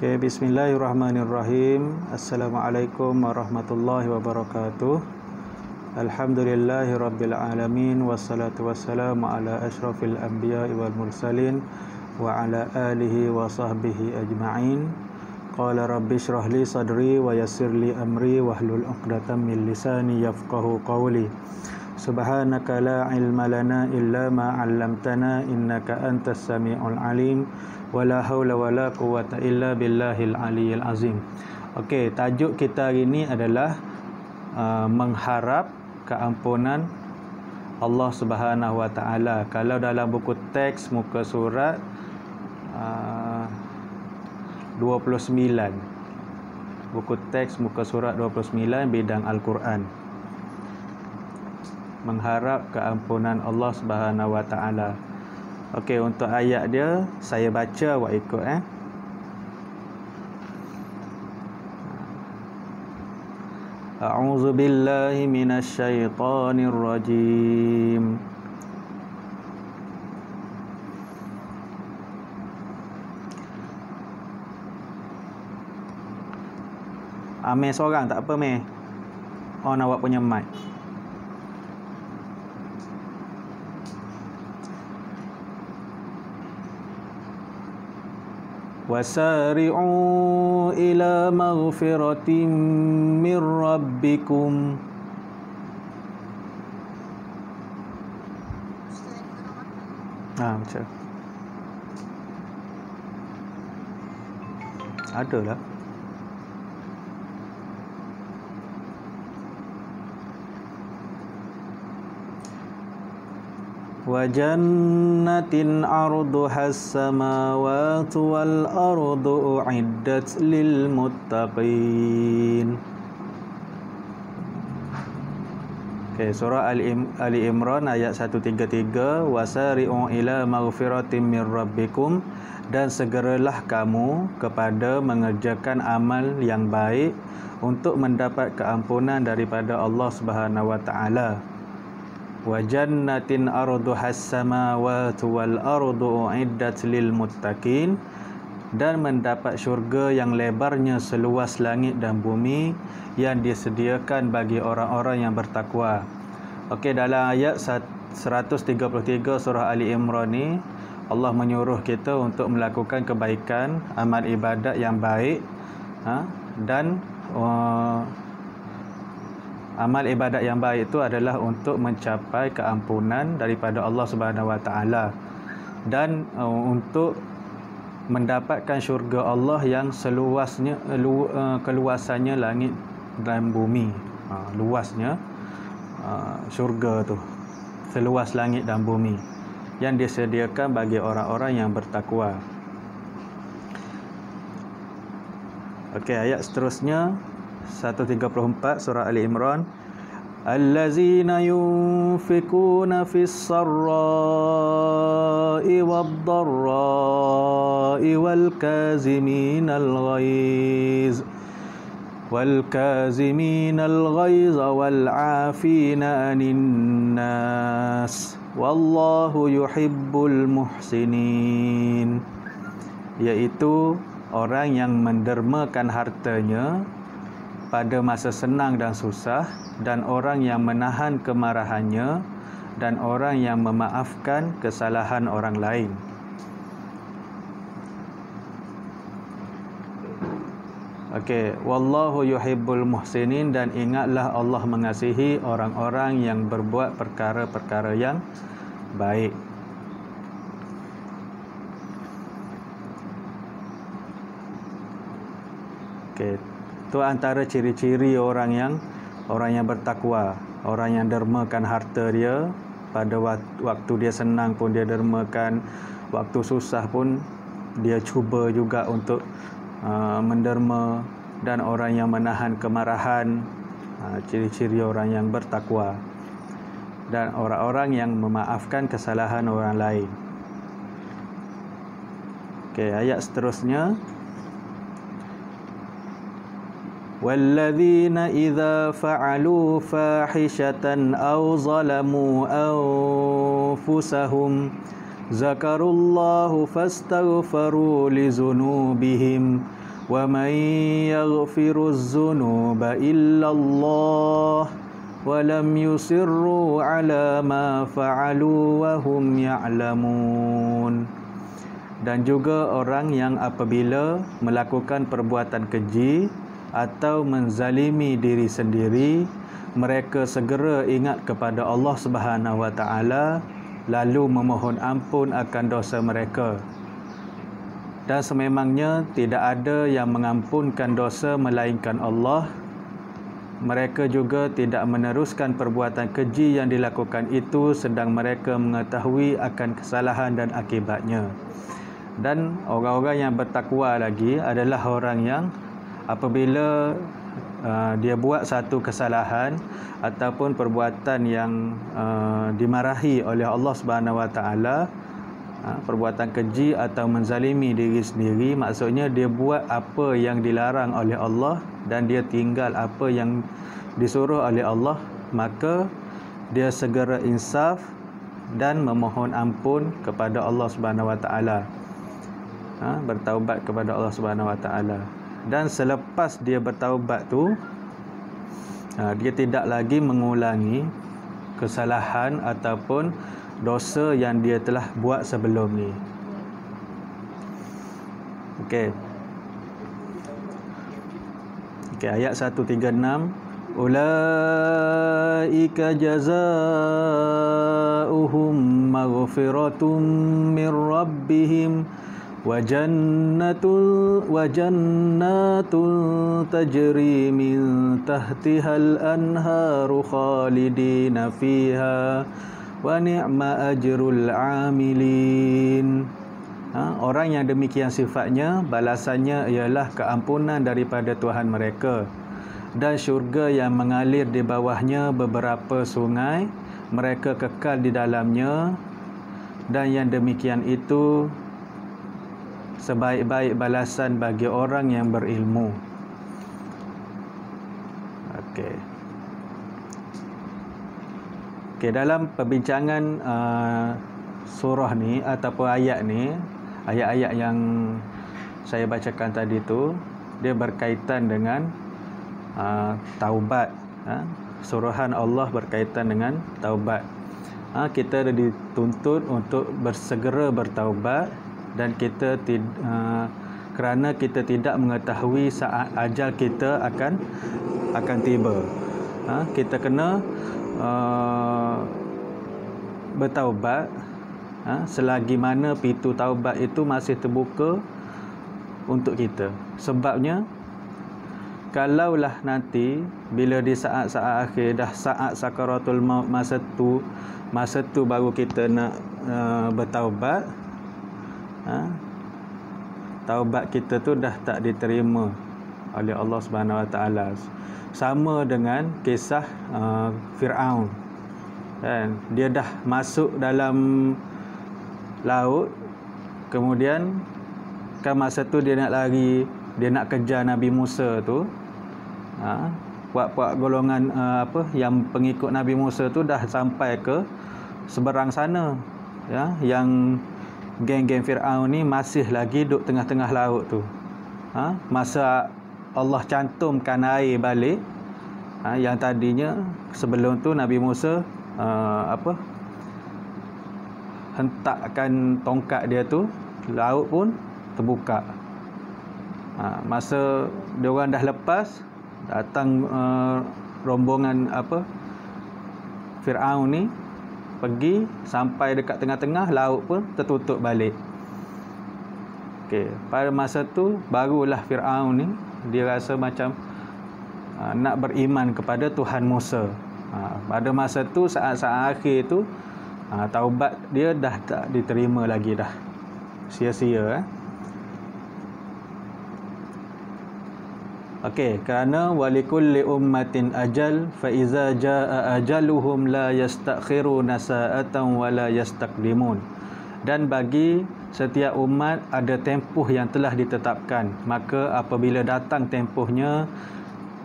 Okay, bismillahirrahmanirrahim. Assalamualaikum warahmatullahi wabarakatuh. Alhamdulillahi rabbil alamin. Wassalatu wassalamu ala ashrafil anbiya'i wal mursalin wa ala alihi wa sahbihi ajma'in. Qala rabbi shrah li sadri wa yassir li amri wahlul 'uqdatam min lisani yafqahu qawli. Subhanaka la ilma lana illa ma 'allamtana innaka antas samiul alim. Wala haula wala quwwata illa billahil aliyil azim. Okey, tajuk kita hari ini adalah mengharap keampunan Allah Subhanahu wa taala. Kalau dalam buku teks muka surat 29. Buku teks muka surat 29 bidang Al-Quran. Mengharap keampunan Allah Subhanahu wa taala. Okey, untuk ayat dia saya baca, awak ikut A'udzu billahi minasy syaithanir rajim. Ameh seorang tak apa meh. On awak punya mic. Wasari'u ila maghfiratin min rabbikum. Macam ada lah. Wa jannatin 'arduhas samawati wal ardu u'iddat lil muttaqin. Okay, surah Ali Imran ayat 133. Wasari'u ila maghfiratin min rabbikum, dan segeralah kamu kepada mengerjakan amal yang baik untuk mendapat keampunan daripada Allah Subhanahu wa taala. Wa jannatin arduhas samawati wal ardu u'iddat lil muttaqin, dan mendapat syurga yang lebarnya seluas langit dan bumi yang disediakan bagi orang-orang yang bertakwa. Okey, dalam ayat 133 surah Ali Imran ni Allah menyuruh kita untuk melakukan kebaikan, amal ibadat yang baik, dan amal ibadat yang baik itu adalah untuk mencapai keampunan daripada Allah Subhanahu wa taala, dan untuk mendapatkan syurga Allah yang seluasnya keluasannya langit dan bumi. Luasnya syurga tu seluas langit dan bumi yang disediakan bagi orang-orang yang bertakwa. Okey, ayat seterusnya 134 surah Ali Imran. Allazina yunfikuna fis sarra'i wad-dharra'i wal kaziminal ghaiz wal ghaiza wal 'afina 'anin nas wallahu yuhibbul muhsinin. Iaitu orang yang mendermakan hartanya pada masa senang dan susah, dan orang yang menahan kemarahannya, dan orang yang memaafkan kesalahan orang lain. Okey, wallahu yuhibbul muhsinin, dan ingatlah Allah mengasihi orang-orang yang berbuat perkara-perkara yang baik. Okey, itu antara ciri-ciri orang yang bertakwa, orang yang dermakan harta dia. Pada waktu dia senang pun dia dermakan, waktu susah pun dia cuba juga untuk menderma, dan orang yang menahan kemarahan. Ciri-ciri orang yang bertakwa, dan orang-orang yang memaafkan kesalahan orang lain. Okey, ayat seterusnya. وَالَّذِينَ إِذَا فَعَلُوا فَاحِشَةً أَوْ ظَلَمُوا أَنفُسَهُمْ ذَكَرُوا اللَّهَ فَاسْتَغْفَرُوا لِذُنُوبِهِمْ wa man yaghfiruz dzunuba illallah wa lam yusirru ala ma fa'alu wa hum ya'lamun. Dan juga orang yang apabila melakukan perbuatan keji atau menzalimi diri sendiri, mereka segera ingat kepada Allah Subhanahu wa taala lalu memohon ampun akan dosa mereka. Dan sememangnya tidak ada yang mengampunkan dosa melainkan Allah. Mereka juga tidak meneruskan perbuatan keji yang dilakukan itu sedang mereka mengetahui akan kesalahan dan akibatnya. Dan orang-orang yang bertakwa lagi adalah orang yang apabila dia buat satu kesalahan ataupun perbuatan yang dimarahi oleh Allah Subhanahu wa taala, perbuatan keji atau menzalimi diri sendiri, maksudnya dia buat apa yang dilarang oleh Allah dan dia tinggal apa yang disuruh oleh Allah, maka dia segera insaf dan memohon ampun kepada Allah Subhanahu wa taala. Bertaubat kepada Allah Subhanahu wa taala. Dan selepas dia bertaubat tu, dia tidak lagi mengulangi kesalahan ataupun dosa yang dia telah buat sebelum ni. Okey, ayat 136, ulaika jazaohum maghfiratum mir rabbihim wa jannatun tajri min tahtihal anharu khalidina fiha wa ni'ma ajrul amilin. Orang yang demikian sifatnya, balasannya ialah keampunan daripada Tuhan mereka dan syurga yang mengalir di bawahnya beberapa sungai, mereka kekal di dalamnya, dan yang demikian itu sebaik-baik balasan bagi orang yang berilmu. Okey, dalam perbincangan surah ni ataupun ayat ni, ayat-ayat yang saya bacakan tadi tu, dia berkaitan dengan taubat. Suruhan Allah berkaitan dengan taubat. Kita dituntut untuk bersegera bertaubat, dan kita kerana kita tidak mengetahui saat ajal kita akan tiba. Kita kena bertaubat selagi mana pintu taubat itu masih terbuka untuk kita. Sebabnya kalaulah nanti bila di saat-saat akhir, dah saat sakaratul maut, masa tu baru kita nak bertaubat, taubat kita tu dah tak diterima oleh Allah Subhanahu wa taala. Sama dengan kisah Firaun, kan? Dia dah masuk dalam laut, kemudian kan masa tu dia nak lari, dia nak kejar Nabi Musa tu. Puak-puak golongan yang pengikut Nabi Musa tu dah sampai ke seberang sana, ya, yang geng-geng Firaun ni masih lagi duduk tengah-tengah laut tu. Masa Allah cantumkan air balik, yang tadinya sebelum tu Nabi Musa hentakkan tongkat dia tu, laut pun terbuka. Masa dia orang dah lepas, datang rombongan Firaun ni pergi sampai dekat tengah-tengah, laut pun tertutup balik. Pada masa tu barulah Firaun ni dia rasa macam nak beriman kepada Tuhan Musa. Pada masa tu, saat-saat akhir tu, taubat dia dah tak diterima lagi dah. Sia-sia. Kerana walikulli ummatin ajal fa iza jaa ajaluhum la yastakhiruna sa'atan wa la yastaqdimun. Dan bagi setiap umat ada tempoh yang telah ditetapkan, maka apabila datang tempohnya,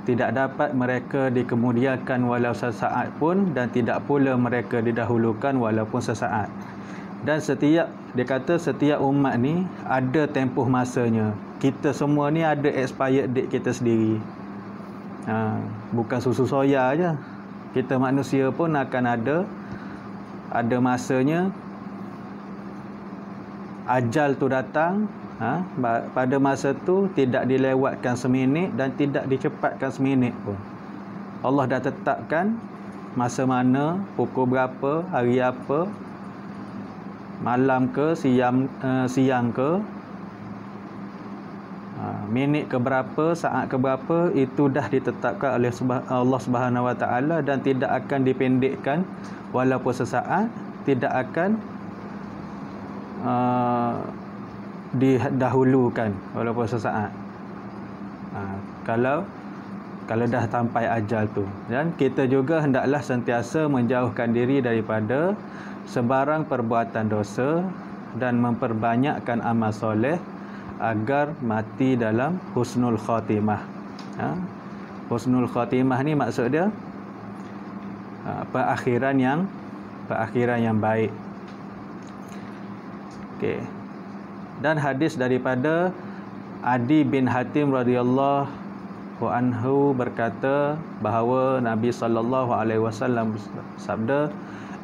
tidak dapat mereka dikemudiakan walau sesaat pun, dan tidak pula mereka didahulukan walaupun sesaat. Dan dia kata setiap umat ni ada tempoh masanya. Kita semua ni ada expired date kita sendiri. Bukan susu soya aja. Kita manusia pun akan ada masanya. Ajal tu datang, pada masa tu tidak dilewatkan seminit dan tidak dicepatkan seminit pun. Allah dah tetapkan masa mana, pukul berapa, hari apa, malam ke, siang ke, minit ke berapa, saat ke berapa, itu dah ditetapkan oleh Allah Subhanahu Wa Taala dan tidak akan dipendekkan walaupun sesaat, tidak akan didahulukan walaupun sesaat. Kalau dah sampai ajal tu. Dan kita juga hendaklah sentiasa menjauhkan diri daripada sebarang perbuatan dosa dan memperbanyakkan amal soleh agar mati dalam husnul khatimah. Husnul khatimah ni maksud dia perakhiran yang baik. Okey. Dan hadis daripada Adi bin Hatim radhiyallahu anhu berkata bahawa Nabi sallallahu alaihi wasallam bersabda,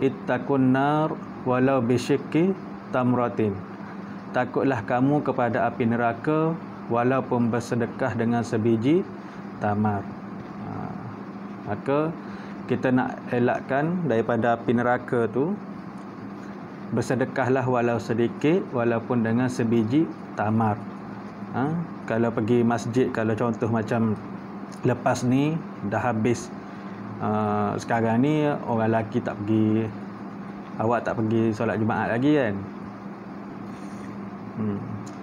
ittaqun nar walau bisyikki tamratin. Takutlah kamu kepada api neraka walaupun bersedekah dengan sebiji tamar. Maka kita nak elakkan daripada api neraka tu, bersedekahlah walau sedikit walaupun dengan sebiji tamar. Kalau pergi masjid, kalau contoh macam lepas ni dah habis, sekarang ni orang lelaki tak pergi, awak tak pergi solat Jumaat lagi kan.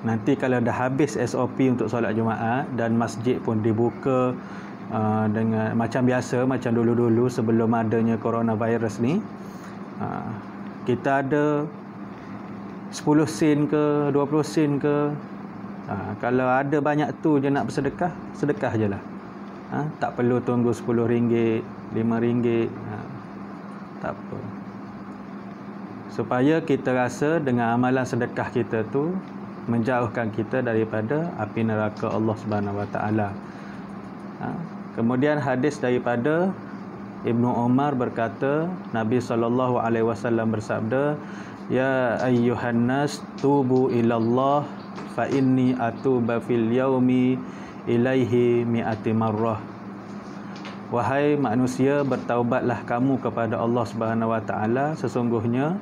Nanti kalau dah habis SOP untuk solat Jumaat dan masjid pun dibuka dengan macam biasa, macam dulu-dulu sebelum adanya coronavirus ni, kita ada 10 sen ke 20 sen ke, kalau ada banyak tu je nak bersedekah, sedekah je lah. Tak perlu tunggu RM10, RM5, tak apa. Supaya kita rasa dengan amalan sedekah kita tu menjauhkan kita daripada api neraka Allah Subhanahu Wa Taala. Kemudian hadis daripada Ibnu Umar berkata, Nabi SAW bersabda, ya ayyuhan nas tubu ilallah fa inni atuba fil yaumi ilaihi mi'ati marrah. Wahai manusia, bertaubatlah kamu kepada Allah Subhanahu Wa Taala, sesungguhnya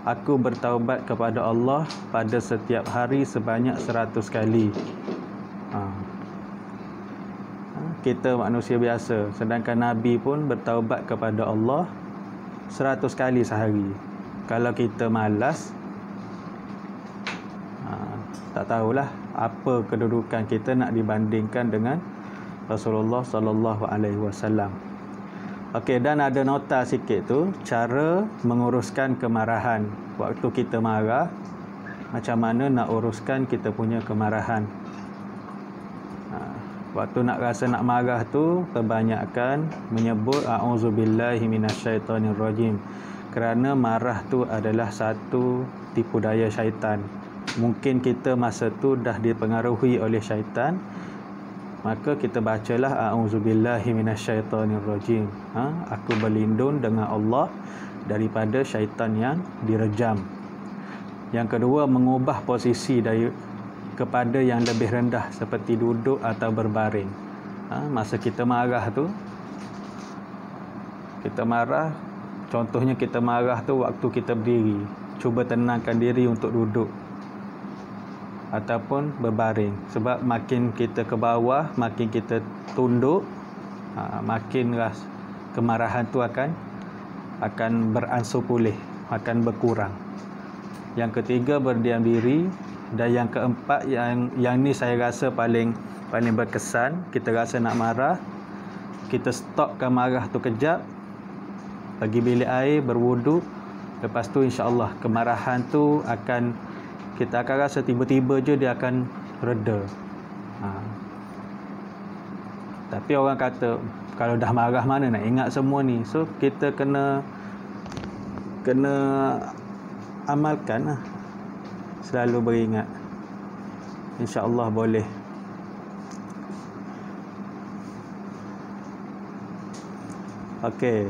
aku bertaubat kepada Allah pada setiap hari sebanyak 100 kali. Kita manusia biasa, sedangkan Nabi pun bertaubat kepada Allah 100 kali sehari. Kalau kita malas, tak tahulah apa kedudukan kita nak dibandingkan dengan Rasulullah sallallahu alaihi wasallam. Okey, dan ada nota sikit tu, cara menguruskan kemarahan. Waktu kita marah, macam mana nak uruskan kita punya kemarahan. Waktu nak rasa nak marah tu, kebanyakan menyebut a'udzubillahi minasyaitonirrajim. Kerana marah tu adalah satu tipu daya syaitan. Mungkin kita masa tu dah dipengaruhi oleh syaitan, maka kita bacalah a'udzubillahi minasyaitonirrajim. Aku berlindung dengan Allah daripada syaitan yang direjam. Yang kedua, mengubah posisi kepada yang lebih rendah seperti duduk atau berbaring. Masa kita marah tu, contohnya kita marah tu waktu kita berdiri, cuba tenangkan diri untuk duduk ataupun berbaring. Sebab makin kita ke bawah, makin kita tunduk, makin kemarahan tu akan beransur pulih, akan berkurang. Yang ketiga, berdiam diri. Dan yang keempat, yang ni saya rasa paling berkesan. Kita rasa nak marah, kita stopkan marah tu kejap, pergi bilik air, berwuduk. Lepas tu insya-Allah kemarahan tu kita akan rasa tiba-tiba je dia akan reda. Tapi orang kata kalau dah marah mana nak ingat semua ni. So kita kena amalkan lah. Selalu beringat. InsyaAllah boleh. Okey.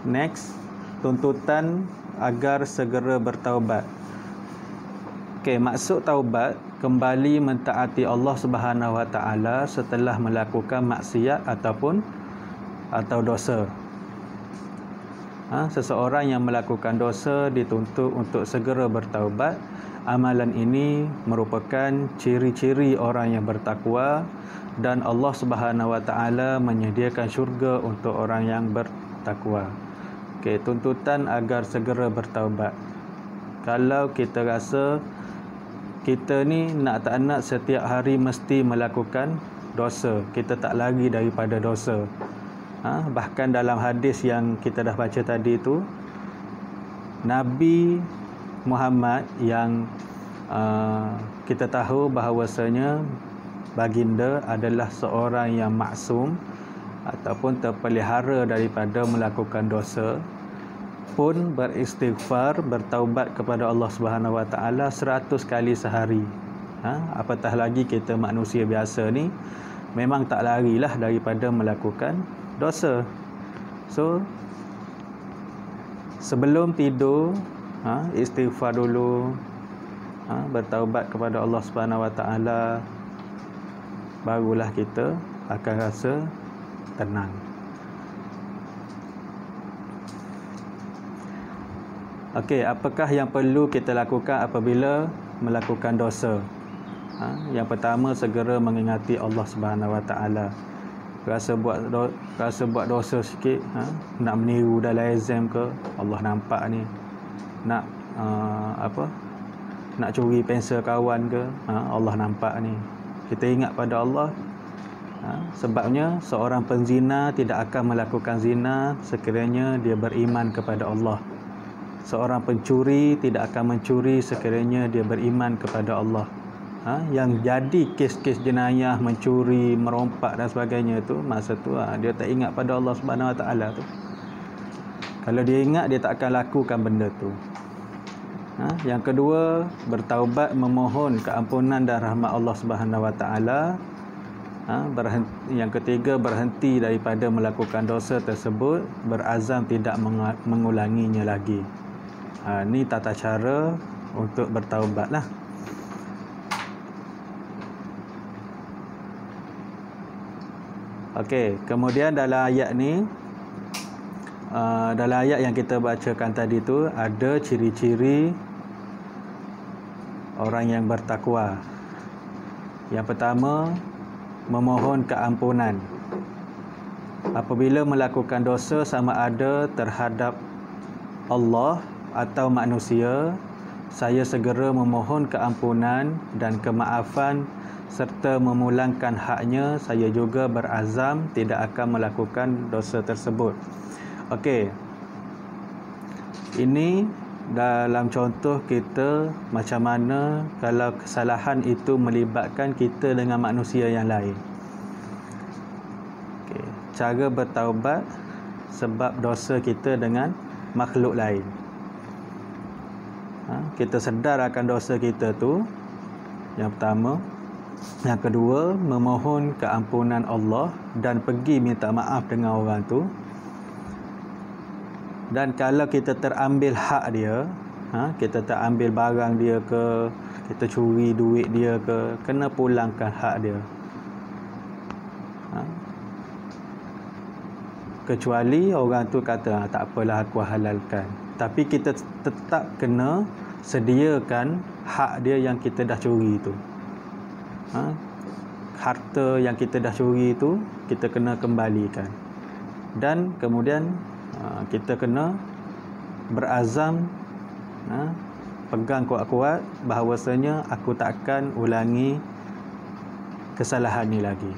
Next, tuntutan agar segera bertaubat. Okey, maksud taubat kembali mentaati Allah Subhanahu Wa Taala setelah melakukan maksiat atau dosa. Seseorang yang melakukan dosa dituntut untuk segera bertaubat. Amalan ini merupakan ciri-ciri orang yang bertakwa dan Allah Subhanahu Wa Taala menyediakan syurga untuk orang yang bertakwa. Okey, tuntutan agar segera bertaubat. Kalau kita rasa kita ni nak tak nak setiap hari mesti melakukan dosa, kita tak lari daripada dosa. Bahkan dalam hadis yang kita dah baca tadi tu, Nabi Muhammad yang kita tahu bahawasanya baginda adalah seorang yang maksum ataupun terpelihara daripada melakukan dosa, pun beristighfar, bertaubat kepada Allah Subhanahu Wa Taala 100 kali sehari. Apatah lagi kita manusia biasa ni memang tak larilah daripada melakukan dosa. So sebelum tidur istighfar dulu, bertaubat kepada Allah Subhanahu Wa Taala, barulah kita akan rasa tenang. Okey, apakah yang perlu kita lakukan apabila melakukan dosa? Yang pertama, segera mengingati Allah Subhanahu Wa Taala. Rasa buat dosa sikit, nak meniru dalam exam ke, Allah nampak ni. Nak nak curi pensel kawan ke, Allah nampak ni. Kita ingat pada Allah. Sebabnya seorang penzina tidak akan melakukan zina sekiranya dia beriman kepada Allah. Seorang pencuri tidak akan mencuri sekiranya dia beriman kepada Allah. Yang jadi kes-kes jenayah, mencuri, merompak dan sebagainya tu, masa tu dia tak ingat pada Allah Subhanahu Wa Taala tu. Kalau dia ingat, dia tak akan lakukan benda tu. Yang kedua, bertaubat, memohon keampunan dan rahmat Allah Subhanahu Wa Taala. Yang ketiga, berhenti daripada melakukan dosa tersebut, berazam tidak mengulanginya lagi. Ni tata cara untuk bertaubat lah. Okey, kemudian dalam ayat ni, dalam ayat yang kita bacakan tadi tu, ada ciri-ciri orang yang bertakwa. Yang pertama, memohon keampunan. Apabila melakukan dosa, sama ada terhadap Allah atau manusia, saya segera memohon keampunan dan kemaafan serta memulangkan haknya. Saya juga berazam tidak akan melakukan dosa tersebut. Okey, ini dalam contoh kita macam mana kalau kesalahan itu melibatkan kita dengan manusia yang lain. Okey, cara bertaubat sebab dosa kita dengan makhluk lain. Kita sedar akan dosa kita tu, yang pertama. Yang kedua, memohon keampunan Allah dan pergi minta maaf dengan orang tu. Dan kalau kita terambil hak dia, kita terambil barang dia ke, kita curi duit dia ke, kena pulangkan hak dia. Kecuali orang tu kata, tak apalah aku halalkan. Tapi kita tetap kena sediakan hak dia yang kita dah curi tu. Harta yang kita dah curi itu kita kena kembalikan. Dan kemudian kita kena berazam, pegang kuat-kuat bahawasanya aku takkan ulangi kesalahan ni lagi.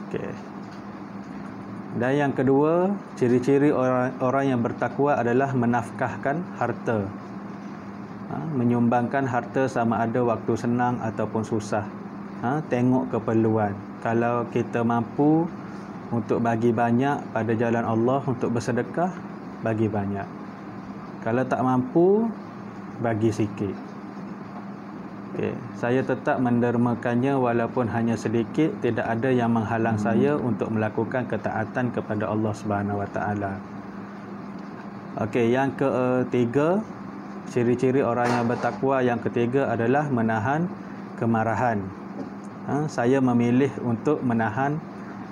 Okey. Dan yang kedua, ciri-ciri orang yang bertakwa adalah menafkahkan harta. Menyumbangkan harta sama ada waktu senang ataupun susah. Tengok keperluan. Kalau kita mampu untuk bagi banyak pada jalan Allah, untuk bersedekah, bagi banyak. Kalau tak mampu, bagi sikit. Okay. Saya tetap mendermakannya walaupun hanya sedikit. Tidak ada yang menghalang saya untuk melakukan ketaatan kepada Allah Subhanahu Wa Taala. Okey, yang ketiga, ciri-ciri orang yang bertakwa yang ketiga adalah menahan kemarahan. Saya memilih untuk menahan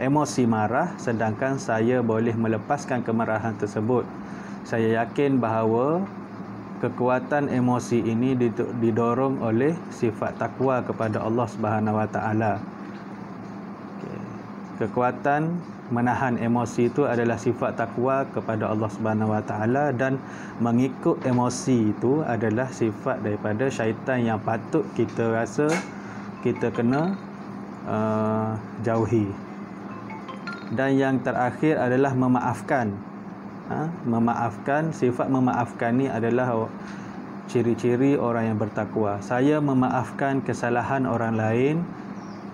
emosi marah, sedangkan saya boleh melepaskan kemarahan tersebut. Saya yakin bahawa kekuatan emosi ini didorong oleh sifat takwa kepada Allah Subhanahu Wa Taala. Kekuatan menahan emosi itu adalah sifat takwa kepada Allah Subhanahu Wa Taala, dan mengikut emosi itu adalah sifat daripada syaitan yang patut kita rasa kita kena jauhi. Dan yang terakhir adalah memaafkan. Memaafkan, sifat memaafkan ni adalah ciri-ciri orang yang bertakwa. Saya memaafkan kesalahan orang lain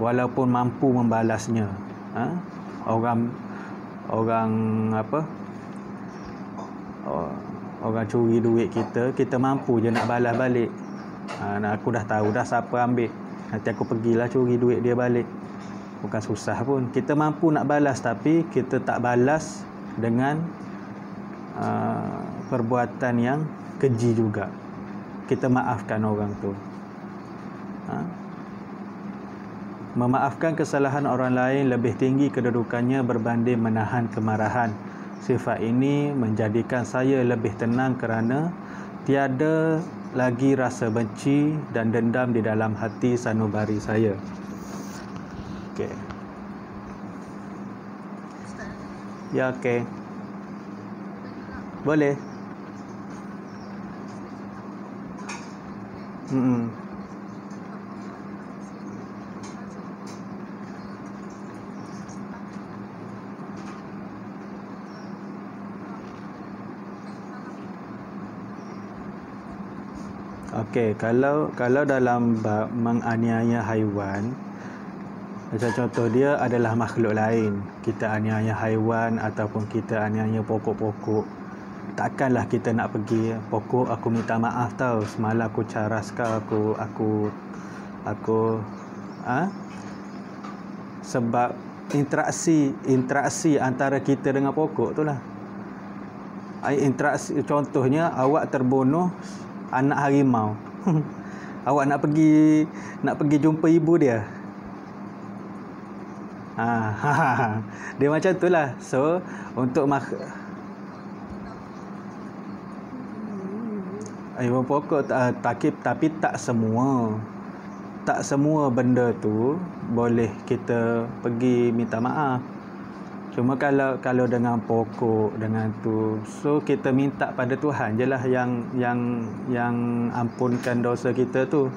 walaupun mampu membalasnya. Orang curi duit kita mampu je nak balas balik. Aku dah tahu dah siapa ambil, nanti aku pergilah curi duit dia balik. Bukan susah pun. Kita mampu nak balas, tapi kita tak balas dengan perbuatan yang keji juga. Kita maafkan orang tu. Memaafkan kesalahan orang lain lebih tinggi kedudukannya berbanding menahan kemarahan. Sifat ini menjadikan saya lebih tenang kerana tiada lagi rasa benci dan dendam di dalam hati sanubari saya. Okey. Ya, okey. Boleh. Okey, kalau dalam bab menganiaya haiwan, macam contoh dia adalah makhluk lain, kita aniaya haiwan ataupun kita aniaya pokok-pokok, takkanlah kita nak pergi pokok, aku minta maaf tau, semalam aku caras kau, aku sebab interaksi antara kita dengan pokok tu lah. Interaksi, contohnya awak terbunuh anak harimau. Awak nak pergi jumpa ibu dia. Dia macam tu lah. So untuk haiwan pokok tapi tak semua benda tu boleh kita pergi minta maaf. Cuma kalau dengan pokok, dengan tu, so kita minta pada Tuhan je lah yang ampunkan dosa kita tu.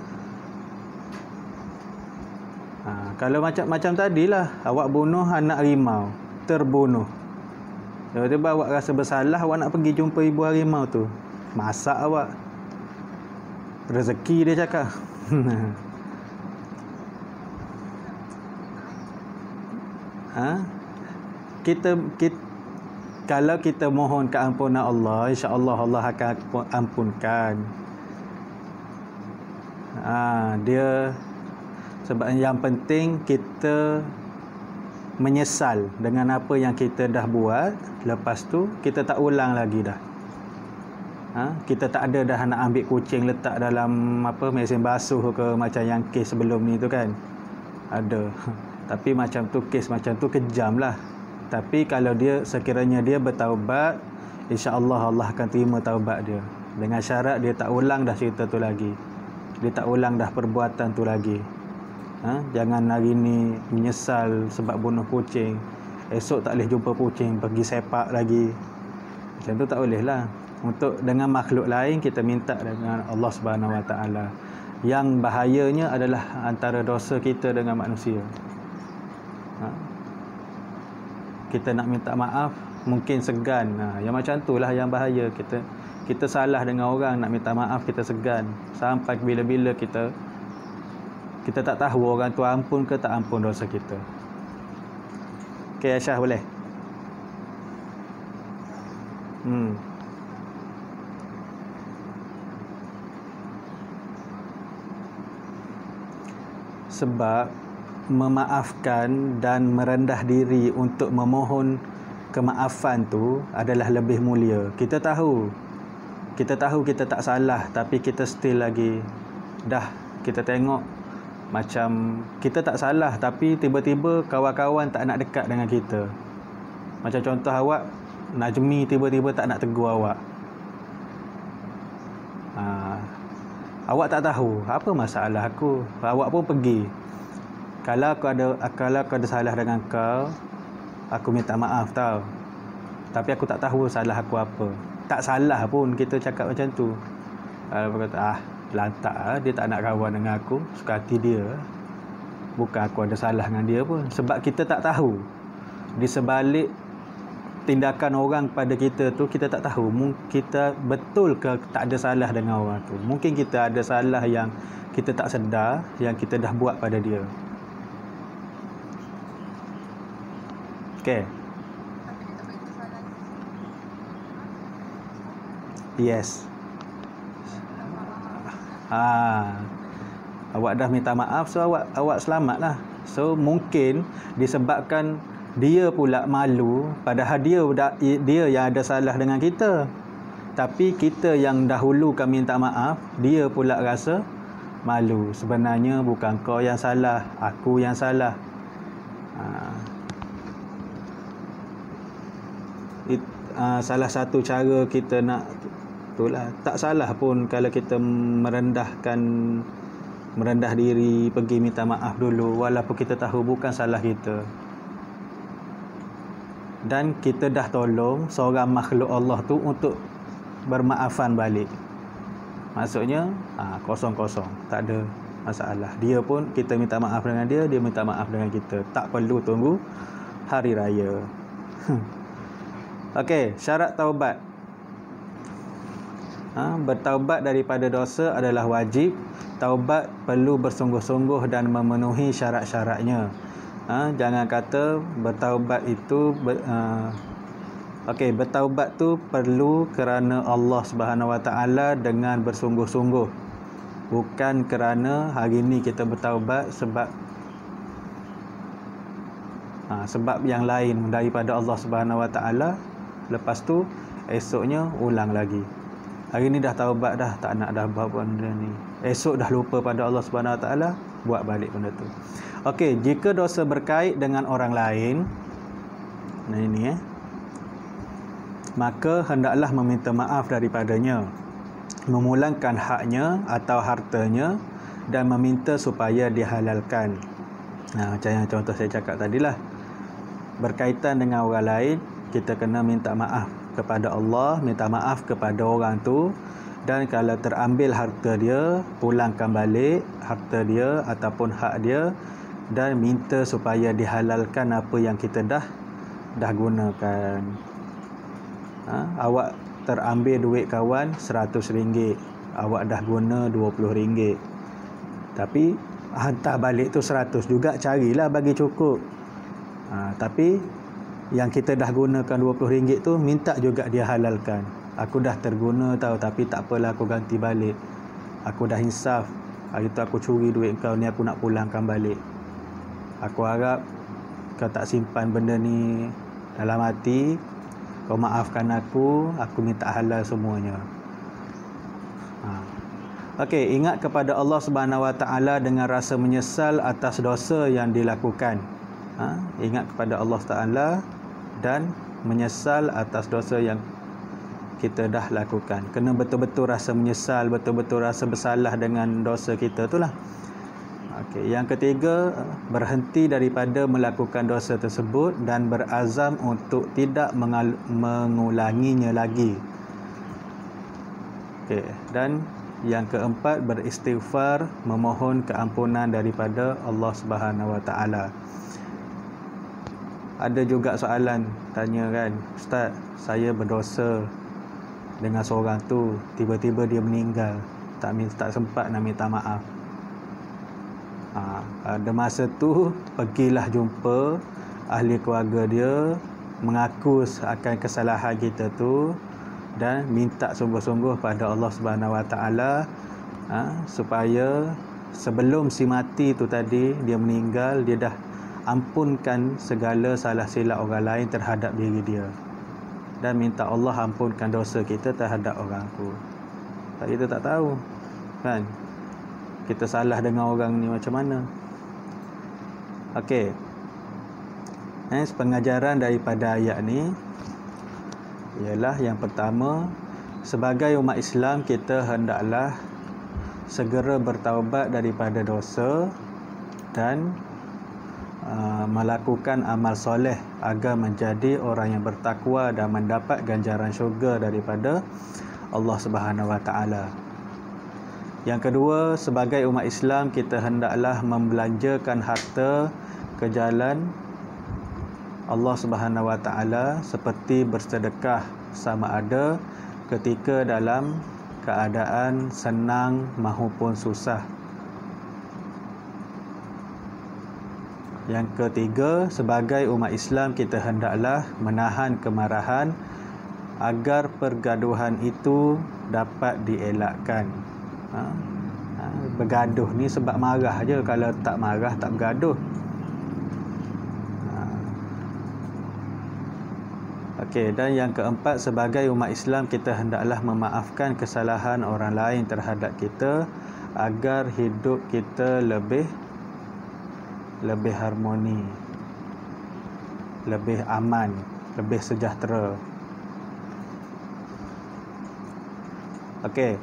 Kalau macam tadilah, awak bunuh anak harimau, terbunuh. Tiba-tiba awak rasa bersalah, awak nak pergi jumpa ibu harimau tu. Masak awak. Rezeki dia cakap. Kalau kita mohon keampunan Allah, insya-Allah Allah akan ampunkan. Dia sebab yang penting kita menyesal dengan apa yang kita dah buat, lepas tu kita tak ulang lagi dah. Kita tak ada dah nak ambil kucing letak dalam mesin basuh ke macam yang kes sebelum ni tu kan. Ada. Tapi macam tu, kes macam tu kejam lah. Tapi kalau dia sekiranya dia bertaubat, insya-Allah Allah akan terima taubat dia. Dengan syarat dia tak ulang dah cerita tu lagi. Dia tak ulang dah perbuatan tu lagi. Jangan hari ni menyesal sebab bunuh kucing, esok tak boleh jumpa kucing, pergi sepak lagi. Macam tu tak boleh lah. Untuk dengan makhluk lain kita minta dengan Allah Subhanahu Wa Taala. Yang bahayanya adalah antara dosa kita dengan manusia. Kita nak minta maaf mungkin segan. Yang macam itulah yang bahaya. Kita salah dengan orang, nak minta maaf kita segan. Sampai bila-bila kita tak tahu orang tu ampun ke tak ampun dosa kita. Okey, Aisyah boleh? Sebab memaafkan dan merendah diri untuk memohon kemaafan tu adalah lebih mulia. Kita tahu kita tak salah, tapi kita still lagi kita tengok macam kita tak salah, tapi tiba-tiba kawan-kawan tak nak dekat dengan kita. Macam contoh awak, Najmi tiba-tiba tak nak tegur awak. Awak tak tahu apa masalah aku, awak pun pergi. Kalau aku ada salah dengan kau, aku minta maaf tau. Tapi aku tak tahu salah aku apa. Tak salah pun kita cakap macam tu. Aku kata, lantak dia tak nak kawan dengan aku, suka hati dia. Bukan aku ada salah dengan dia pun. Sebab kita tak tahu di sebalik tindakan orang pada kita tu, kita tak tahu kita betul ke tak ada salah dengan orang tu. Mungkin kita ada salah yang kita tak sedar, yang kita dah buat pada dia. Okay. Yes. Awak dah minta maaf, so awak selamatlah. So mungkin disebabkan dia pula malu, padahal dia yang ada salah dengan kita. Tapi kita yang dahulukan minta maaf, dia pula rasa malu. Sebenarnya bukan kau yang salah, aku yang salah. Salah satu cara kita nak itulah, tak salah pun kalau kita merendah diri, pergi minta maaf dulu, walaupun kita tahu bukan salah kita. Dan kita dah tolong seorang makhluk Allah tu untuk bermaafan balik. Maksudnya kosong-kosong, tak ada masalah. Dia pun, kita minta maaf dengan dia, dia minta maaf dengan kita. Tak perlu tunggu hari raya. Okey, syarat taubat. Bertaubat daripada dosa adalah wajib. Taubat perlu bersungguh-sungguh dan memenuhi syarat-syaratnya. Jangan kata bertaubat itu bertaubat tu perlu kerana Allah Subhanahu Wa Taala dengan bersungguh-sungguh. Bukan kerana hari ni kita bertaubat sebab yang lain daripada Allah Subhanahu Wa Taala, lepas tu esoknya ulang lagi. Hari ni dah taubat dah, tak nak dah buat benda ni. Esok dah lupa pada Allah Subhanahu Wa Taala, buat balik benda tu. Okey, jika dosa berkait dengan orang lain, maka hendaklah meminta maaf daripadanya, memulangkan haknya atau hartanya dan meminta supaya dihalalkan. Macam yang contoh saya cakap tadilah. Berkaitan dengan orang lain, kita kena minta maaf kepada Allah, minta maaf kepada orang tu. Dan kalau terambil harta dia, pulangkan balik harta dia ataupun hak dia, dan minta supaya dihalalkan apa yang kita dah gunakan. Awak terambil duit kawan RM100, awak dah guna RM20, tapi hantar balik tu 100 juga, carilah bagi cukup. Tapi yang kita dah gunakan RM20 tu, minta juga dia halalkan. Aku dah terguna tahu, tapi tak apalah, aku ganti balik. Aku dah insaf. Hari tu aku curi duit kau ni, aku nak pulangkan balik. Aku harap kau tak simpan benda ni dalam hati. Kau maafkan aku minta halal semuanya. Okey, ingat kepada Allah Subhanahu Wa Taala dengan rasa menyesal atas dosa yang dilakukan. Ingat kepada Allah Taala dan menyesal atas dosa yang kita dah lakukan. Kena betul-betul rasa menyesal, betul-betul rasa bersalah dengan dosa kita itulah. Okey, yang ketiga, berhenti daripada melakukan dosa tersebut dan berazam untuk tidak mengulanginya lagi. Okey, dan yang keempat, beristighfar, memohon keampunan daripada Allah Subhanahu Wa Taala. Ada juga soalan tanya kan, Ustaz, saya berdosa dengan seorang tu, tiba-tiba dia meninggal, tak sempat nak minta maaf. Ada masa tu pergilah jumpa ahli keluarga dia, mengaku akan kesalahan kita tu dan minta sungguh-sungguh pada Allah Subhanahu Wa Taala supaya sebelum si mati tu tadi, dia meninggal, dia dah ampunkan segala salah silap orang lain terhadap diri dia, dan minta Allah ampunkan dosa kita terhadap orang tu. Kita tak tahu kan, kita salah dengan orang ni macam mana. Okey, pengajaran daripada ayat ni ialah yang pertama, sebagai umat Islam kita hendaklah segera bertaubat daripada dosa dan melakukan amal soleh agar menjadi orang yang bertakwa dan mendapat ganjaran syurga daripada Allah Subhanahu Wa Taala. Yang kedua, sebagai umat Islam kita hendaklah membelanjakan harta ke jalan Allah Subhanahu Wa Taala, seperti bersedekah sama ada ketika dalam keadaan senang maupun susah. Yang ketiga, sebagai umat Islam kita hendaklah menahan kemarahan agar pergaduhan itu dapat dielakkan. Bergaduh ni sebab marah je, kalau tak marah tak bergaduh. Okey, dan yang keempat, sebagai umat Islam kita hendaklah memaafkan kesalahan orang lain terhadap kita agar hidup kita lebih harmoni, lebih aman, lebih sejahtera. Okey.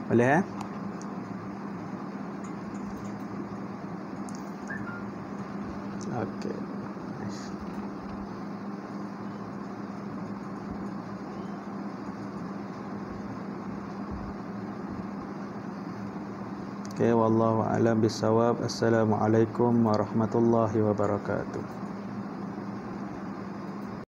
Boleh Okey. Okey, wallahu a'lam bissawab. Assalamualaikum warahmatullahi wabarakatuh.